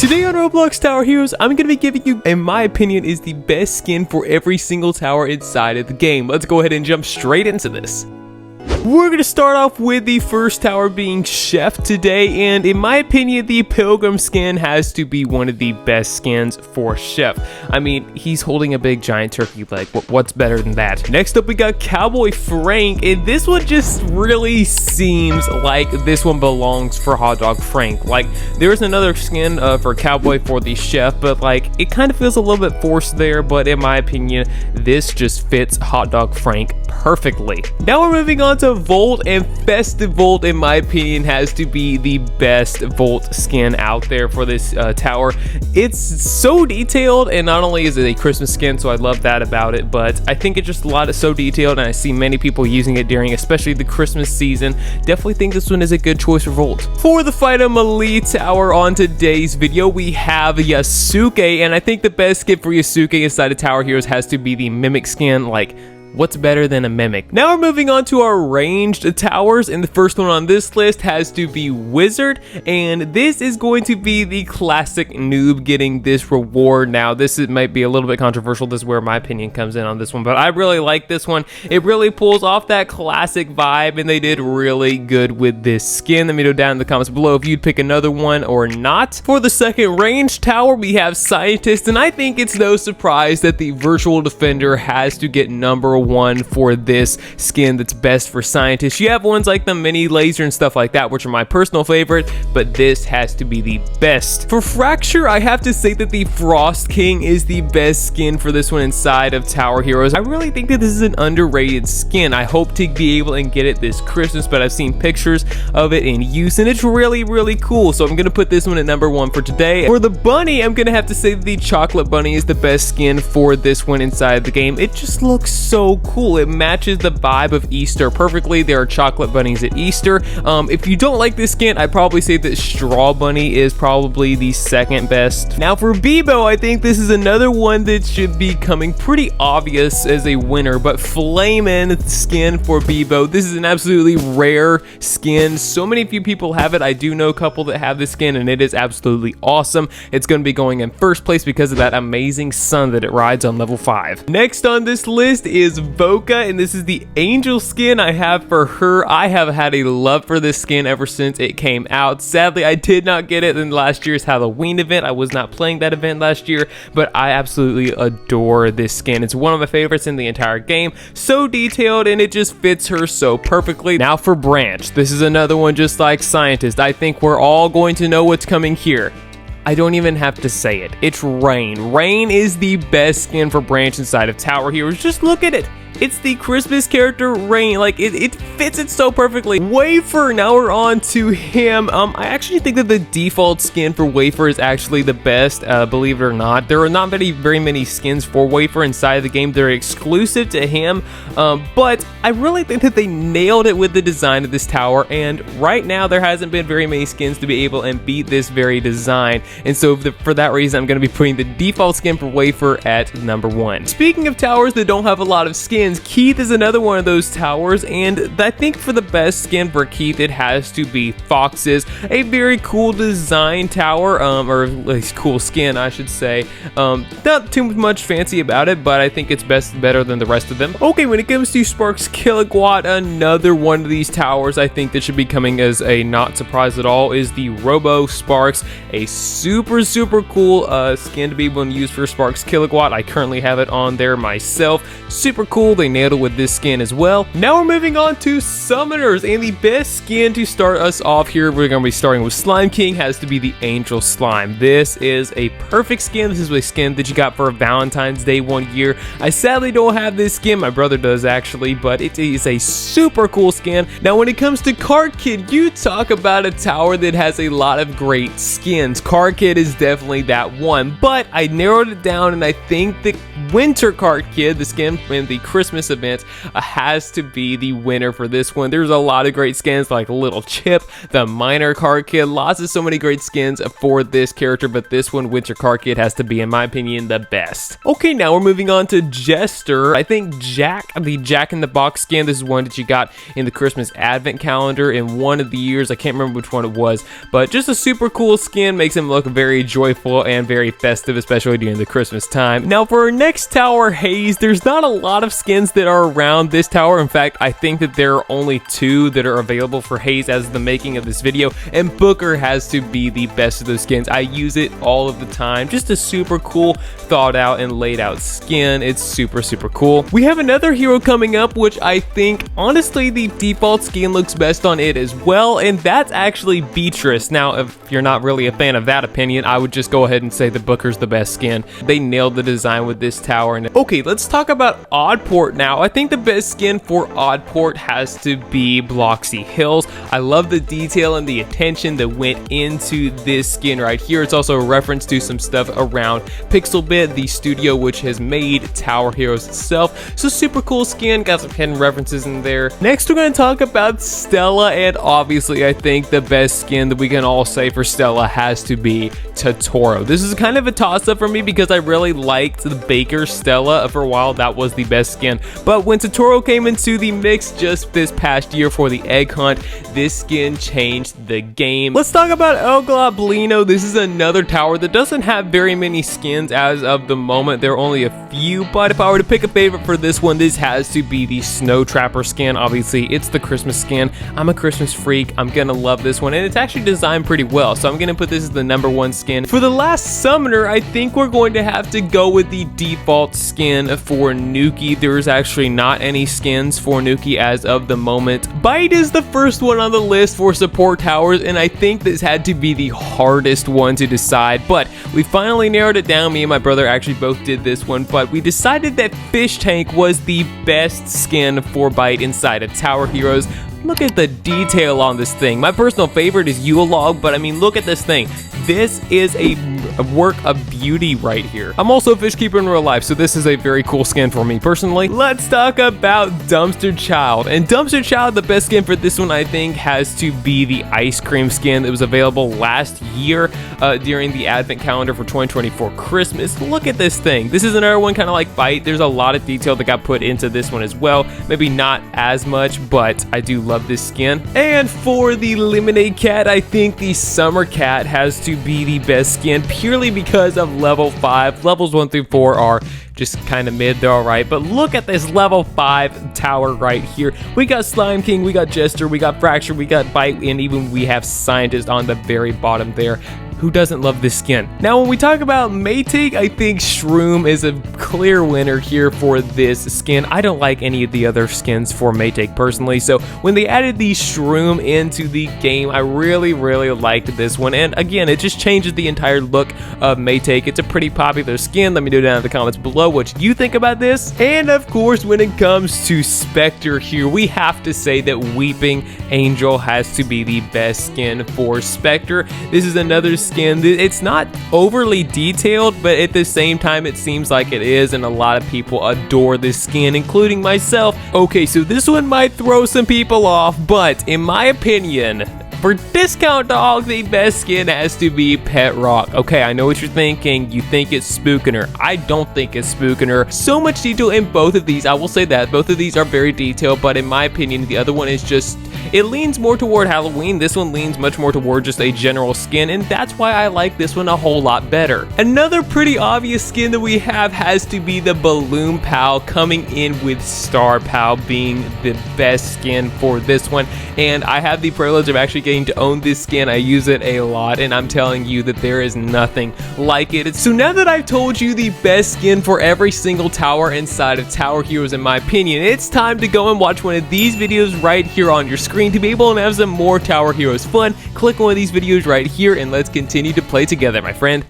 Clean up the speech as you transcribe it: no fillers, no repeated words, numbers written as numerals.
Today on Roblox Tower Heroes, I'm going to be giving you, in my opinion, is the best skin for every single tower inside of the game. Let's go ahead and jump straight into this. We're going to start off with the first tower being Chef today, and in my opinion, the Pilgrim skin has to be one of the best skins for Chef. I mean, he's holding a big giant turkey leg. What's better than that? Next up, we got Cowboy Frank, and this one just really seems like this one belongs for Hot Dog Frank. Like, there's another skin for Cowboy for the Chef, but like, it kind of feels a little bit forced there, but in my opinion, this just fits Hot Dog Frank perfectly. Now we're moving on to Volt, and Festive Volt, in my opinion, has to be the best Volt skin out there for this tower. It's so detailed, and not only is it a Christmas skin, so I love that about it, but I think it's just so detailed, and I see many people using it during especially the Christmas season. Definitely think this one is a good choice for Volt. For the Fighter Melee tower on today's video, we have Yasuke, and I think the best skin for Yasuke inside of Tower Heroes has to be the Mimic skin. Like, what's better than a Mimic? Now we're moving on to our ranged towers, and the first one on this list has to be Wizard, and this is going to be the classic noob getting this reward. Now this might be a little bit controversial. This is where my opinion comes in on this one, but I really like this one. It really pulls off that classic vibe, and they did really good with this skin. Let me know down in the comments below if you'd pick another one or not. For the second ranged tower, we have Scientist, and I think it's no surprise that the Virtual Defender has to get number one for this skin that's best for Scientists. You have ones like the Mini Laser and stuff like that, which are my personal favorite, but this has to be the best. For Fracture, I have to say that the Frost King is the best skin for this one inside of Tower Heroes. I really think that this is an underrated skin. I hope to be able to get it this Christmas, but I've seen pictures of it in use, and it's really cool, so I'm gonna put this one at number one for today. For the Bunny, I'm gonna have to say that the Chocolate Bunny is the best skin for this one inside the game. It just looks so cool. It matches the vibe of Easter perfectly. There are chocolate bunnies at Easter. If you don't like this skin, I'd probably say that Straw Bunny is probably the second best. Now for Bebo, I think this is another one that should be coming pretty obvious as a winner, but Flamin' skin for Bebo. This is an absolutely rare skin. So many few people have it. I do know a couple that have this skin, and it is absolutely awesome. It's going to be going in first place because of that amazing sun that it rides on level 5. Next on this list is Voka, and this is the Angel skin I have for her. I have had a love for this skin ever since it came out. Sadly, I did not get it in last year's Halloween event. I was not playing that event last year, but I absolutely adore this skin. It's one of my favorites in the entire game. So detailed, and it just fits her so perfectly. Now for Branch, this is another one just like Scientist. I think we're all going to know what's coming here. I don't even have to say it. It's Rain. Rain is the best skin for Branch inside of Tower Heroes. Just look at it. It's the Christmas character Rain. Like, it fits it so perfectly. Wafer, now we're on to him. I actually think that the default skin for Wafer is actually the best, believe it or not. There are not very many skins for Wafer inside of the game. They're exclusive to him, but I really think that they nailed it with the design of this tower, and right now there hasn't been very many skins to be able and beat this very design, and so for that reason, I'm going to be putting the default skin for Wafer at number 1. Speaking of towers that don't have a lot of skins, Keith is another one of those towers, and I think for the best skin for Keith, it has to be Fox's. A very cool design tower, or at least cool skin, I should say. Not too much fancy about it, but I think it's better than the rest of them. Okay, when it comes to Sparks Kilowatt, another one of these towers I think that should be coming as a not surprise at all is the Robo Sparks. A super cool skin to be able to use for Sparks Kilowatt. I currently have it on there myself. Super cool. They nailed it with this skin as well. Now we're moving on to Summoners, and the best skin to start us off here, we're going to be starting with Slime King, has to be the Angel Slime. This is a perfect skin. This is a skin that you got for Valentine's Day one year. I sadly don't have this skin. My brother does actually, but it is a super cool skin. Now when it comes to Card Kid, you talk about a tower that has a lot of great skins. Card Kid is definitely that one, but I narrowed it down, and I think the Winter Card Kid, the skin in the Christmas Christmas event has to be the winner for this one. There's a lot of great skins like Little Chip, the Miner Car Kid, so many great skins for this character, but this one, Winter Car Kid, has to be, in my opinion, the best. Okay, now we're moving on to Jester. I think Jack, the Jack in the Box skin, this is one that you got in the Christmas advent calendar in one of the years. I can't remember which one it was, but just a super cool skin, makes him look very joyful and very festive, especially during the Christmas time. Now for our next tower, Haze, there's not a lot of skins that are around this tower. In fact, I think that there are only 2 that are available for Haze as the making of this video, and Booker has to be the best of those skins. I use it all of the time. Just a super cool, thought out and laid out skin. It's super cool. We have another hero coming up, which I think, honestly, the default skin looks best on it as well, and that's actually Beatrice. Now, if you're not really a fan of that opinion, I would just go ahead and say that Booker's the best skin. They nailed the design with this tower. And okay, let's talk about Oddport now. I think the best skin for Oddport has to be Bloxy Hills. I love the detail and the attention that went into this skin right here. It's also a reference to some stuff around Pixelbit, the studio which has made Tower Heroes itself. So super cool skin, got some hidden references in there. Next, we're going to talk about Stella, and obviously I think the best skin that we can all say for Stella has to be Totoro. This is kind of a toss-up for me because I really liked the Baker Stella. For a while, that was the best skin. But when Totoro came into the mix just this past year for the Egg Hunt, this skin changed the game. Let's talk about El Globlino. This is another tower that doesn't have very many skins as of the moment. There are only a few, but if I were to pick a favorite for this one, this has to be the Snow Trapper skin. Obviously, it's the Christmas skin. I'm a Christmas freak. I'm gonna love this one, and it's actually designed pretty well, so I'm gonna put this as the #1 skin. For the last summoner, I think we're going to have to go with the default skin for Nuki. There's actually not any skins for Nuki as of the moment. Bite is the first one on the list for support towers, and I think this had to be the hardest one to decide, but we finally narrowed it down. Me and my brother actually both did this one, but we decided that Fish Tank was the best skin for Bite inside of Tower Heroes. Look at the detail on this thing. My personal favorite is Yule-log, but I mean, look at this thing. This is a work of beauty right here. I'm also a fish keeper in real life, so this is a very cool skin for me personally. Let's talk about Dumpster Child. And Dumpster Child, the best skin for this one, I think, has to be the ice cream skin that was available last year during the advent calendar for 2024 Christmas. Look at this thing. This is another one kind of like Bite. There's a lot of detail that got put into this one as well. Maybe not as much, but I do love this skin. And for the Lemonade Cat, I think the Summer Cat has to be the best skin purely because of level 5. Levels 1 through 4 are just kind of mid, they're alright, but look at this level 5 tower right here. We got Slime King, we got Jester, we got Fracture, we got Bite, and even we have Scientist on the very bottom there. Who doesn't love this skin? Now, when we talk about Maytag, I think Shroom is a clear winner here for this skin. I don't like any of the other skins for Maytag personally, so when they added the Shroom into the game, I really liked this one. And again, it just changes the entire look of Maytag. It's a pretty popular skin. Let me know down in the comments below what you think about this. And of course, when it comes to Spectre here, we have to say that Weeping Angel has to be the best skin for Spectre. This is another skin. It's not overly detailed, but at the same time, it seems like it is, and a lot of people adore this skin, including myself. Okay, so this one might throw some people off, but in my opinion, for Discount Dog, the best skin has to be Pet Rock. Okay, I know what you're thinking. You think it's Spookiner. I don't think it's Spookiner. So much detail in both of these. I will say that. Both of these are very detailed, but in my opinion, the other one is just, it leans more toward Halloween. This one leans much more toward just a general skin, and that's why I like this one a whole lot better. Another pretty obvious skin that we have has to be the Balloon Pal, coming in with Star Pal being the best skin for this one. And I have the privilege of actually getting to own this skin. I use it a lot, and I'm telling you that there is nothing like it. So now that I've told you the best skin for every single tower inside of Tower Heroes, in my opinion, it's time to go and watch one of these videos right here on your screen. To be able to have some more Tower Heroes fun, click one of these videos right here, and let's continue to play together, my friend.